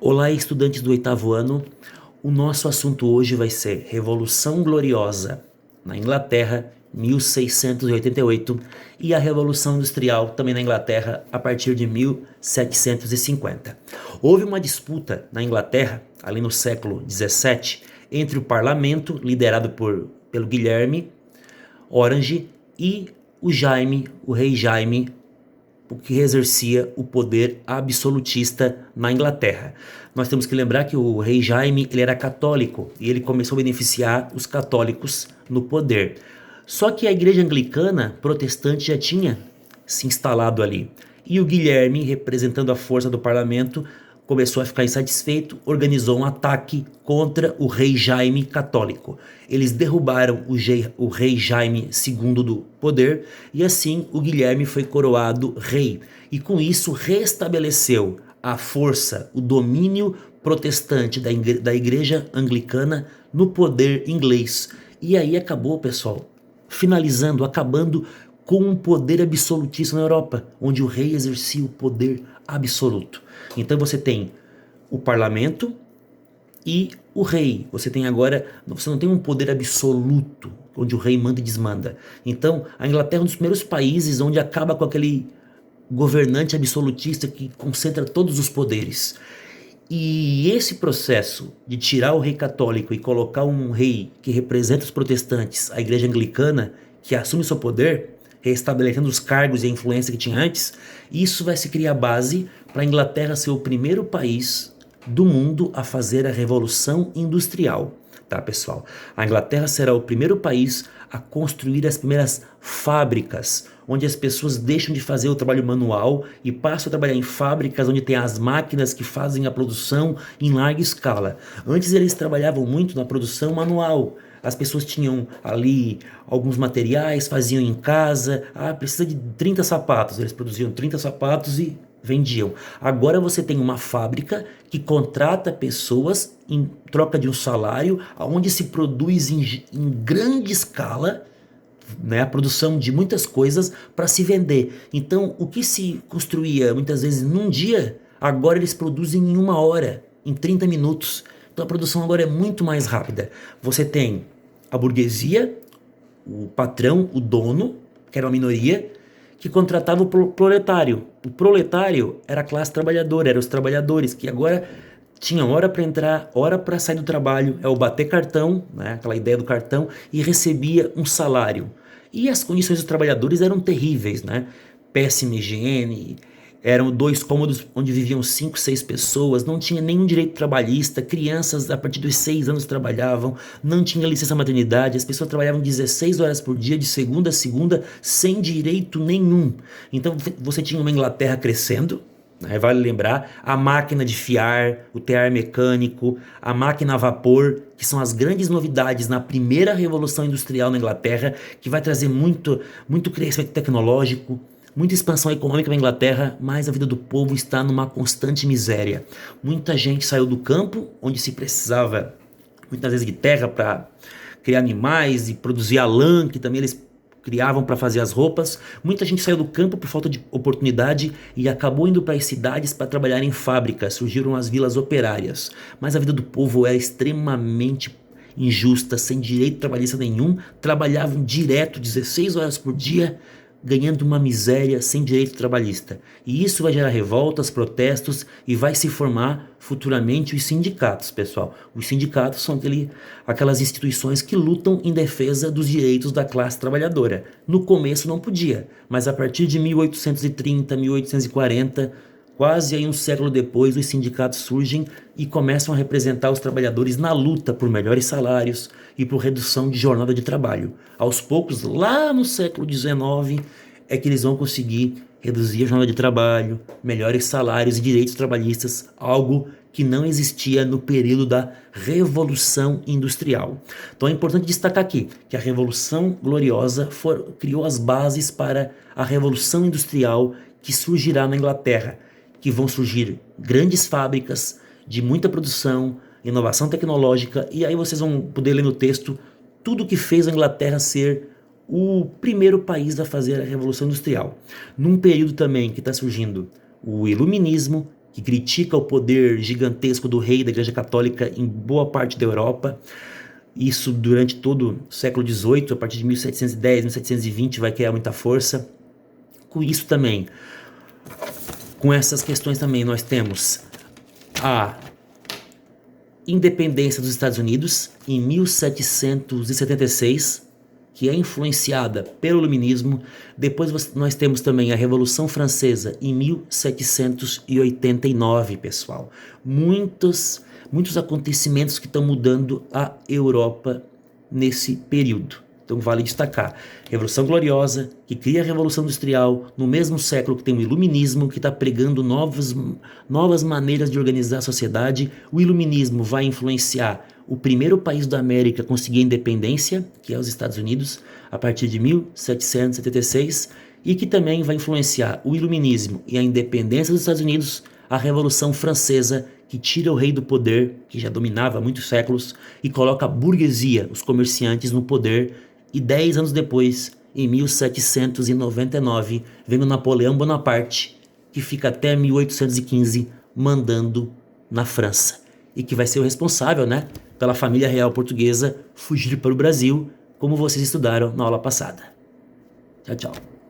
Olá, estudantes do oitavo ano. O nosso assunto hoje vai ser Revolução Gloriosa na Inglaterra, 1688, e a Revolução Industrial também na Inglaterra a partir de 1750. Houve uma disputa na Inglaterra, ali no século 17, entre o parlamento, liderado pelo Guilherme Orange, e o rei Jaime, que exercia o poder absolutista na Inglaterra. Nós temos que lembrar que o rei Jaime ele era católico e ele começou a beneficiar os católicos no poder. Só que a igreja anglicana protestante já tinha se instalado ali. E o Guilherme, representando a força do parlamento, começou a ficar insatisfeito, organizou um ataque contra o rei Jaime católico. Eles derrubaram o rei Jaime II do poder e assim o Guilherme foi coroado rei. E com isso restabeleceu a força, o domínio protestante da igreja anglicana no poder inglês. E aí acabou, pessoal, acabando com um poder absolutista na Europa, onde o rei exercia o poder absoluto. Então você tem o parlamento e o rei. Você não tem um poder absoluto, onde o rei manda e desmanda. Então a Inglaterra é um dos primeiros países onde acaba com aquele governante absolutista que concentra todos os poderes. E esse processo de tirar o rei católico e colocar um rei que representa os protestantes, a igreja anglicana, que assume seu poder, restabelecendo os cargos e a influência que tinha antes, isso vai se criar base para a Inglaterra ser o primeiro país do mundo a fazer a Revolução Industrial. Tá, pessoal? A Inglaterra será o primeiro país a construir as primeiras fábricas, onde as pessoas deixam de fazer o trabalho manual e passam a trabalhar em fábricas onde tem as máquinas que fazem a produção em larga escala. Antes eles trabalhavam muito na produção manual. As pessoas tinham ali alguns materiais, faziam em casa. Precisa de 30 sapatos. Eles produziam 30 sapatos e vendiam. Agora você tem uma fábrica que contrata pessoas em troca de um salário, onde se produz em grande escala, né, a produção de muitas coisas para se vender. Então, o que se construía muitas vezes num dia, agora eles produzem em uma hora, em 30 minutos. Então a produção agora é muito mais rápida. Você tem a burguesia, o patrão, o dono, que era uma minoria, que contratava o proletário. O proletário era a classe trabalhadora, eram os trabalhadores que agora tinham hora para entrar, hora para sair do trabalho, é o bater cartão, né, aquela ideia do cartão, e recebia um salário. E as condições dos trabalhadores eram terríveis, né? Péssima higiene, eram 2 cômodos onde viviam 5, 6 pessoas, não tinha nenhum direito trabalhista, crianças a partir dos 6 anos trabalhavam, não tinha licença maternidade, as pessoas trabalhavam 16 horas por dia, de segunda a segunda, sem direito nenhum. Então você tinha uma Inglaterra crescendo, né? Vale lembrar, a máquina de fiar, o tear mecânico, a máquina a vapor, que são as grandes novidades na primeira revolução industrial na Inglaterra, que vai trazer muito crescimento tecnológico, muita expansão econômica na Inglaterra, mas a vida do povo está numa constante miséria. Muita gente saiu do campo, onde se precisava muitas vezes de terra para criar animais e produzir a lã, que também eles criavam para fazer as roupas. Muita gente saiu do campo por falta de oportunidade e acabou indo para as cidades para trabalhar em fábricas. Surgiram as vilas operárias. Mas a vida do povo era extremamente injusta, sem direito trabalhista nenhum. Trabalhavam direto 16 horas por dia, ganhando uma miséria, sem direito trabalhista. E isso vai gerar revoltas, protestos e vai se formar futuramente os sindicatos, pessoal. Os sindicatos são aquelas instituições que lutam em defesa dos direitos da classe trabalhadora. No começo não podia, mas a partir de 1830, 1840, quase aí um século depois, os sindicatos surgem e começam a representar os trabalhadores na luta por melhores salários e por redução de jornada de trabalho. Aos poucos, lá no século XIX, é que eles vão conseguir reduzir a jornada de trabalho, melhores salários e direitos trabalhistas, algo que não existia no período da Revolução Industrial. Então é importante destacar aqui que a Revolução Gloriosa criou as bases para a Revolução Industrial que surgirá na Inglaterra, que vão surgir grandes fábricas de muita produção, inovação tecnológica, e aí vocês vão poder ler no texto tudo o que fez a Inglaterra ser o primeiro país a fazer a Revolução Industrial. Num período também que está surgindo o Iluminismo, que critica o poder gigantesco do rei da Igreja Católica em boa parte da Europa. Isso durante todo o século XVIII, a partir de 1710, 1720 vai criar muita força. Com isso também, com essas questões também, nós temos a independência dos Estados Unidos em 1776, que é influenciada pelo Iluminismo. Depois nós temos também a Revolução Francesa em 1789, pessoal. Muitos acontecimentos que estão mudando a Europa nesse período. Então vale destacar, Revolução Gloriosa, que cria a Revolução Industrial, no mesmo século que tem o Iluminismo, que está pregando novas maneiras de organizar a sociedade. O Iluminismo vai influenciar o primeiro país da América a conseguir a independência, que é os Estados Unidos, a partir de 1776, e que também vai influenciar o Iluminismo e a independência dos Estados Unidos, a Revolução Francesa, que tira o rei do poder, que já dominava há muitos séculos, e coloca a burguesia, os comerciantes, no poder. E 10 anos depois, em 1799, vem o Napoleão Bonaparte, que fica até 1815 mandando na França. E que vai ser o responsável, né, pela família real portuguesa fugir para o Brasil, como vocês estudaram na aula passada. Tchau, tchau.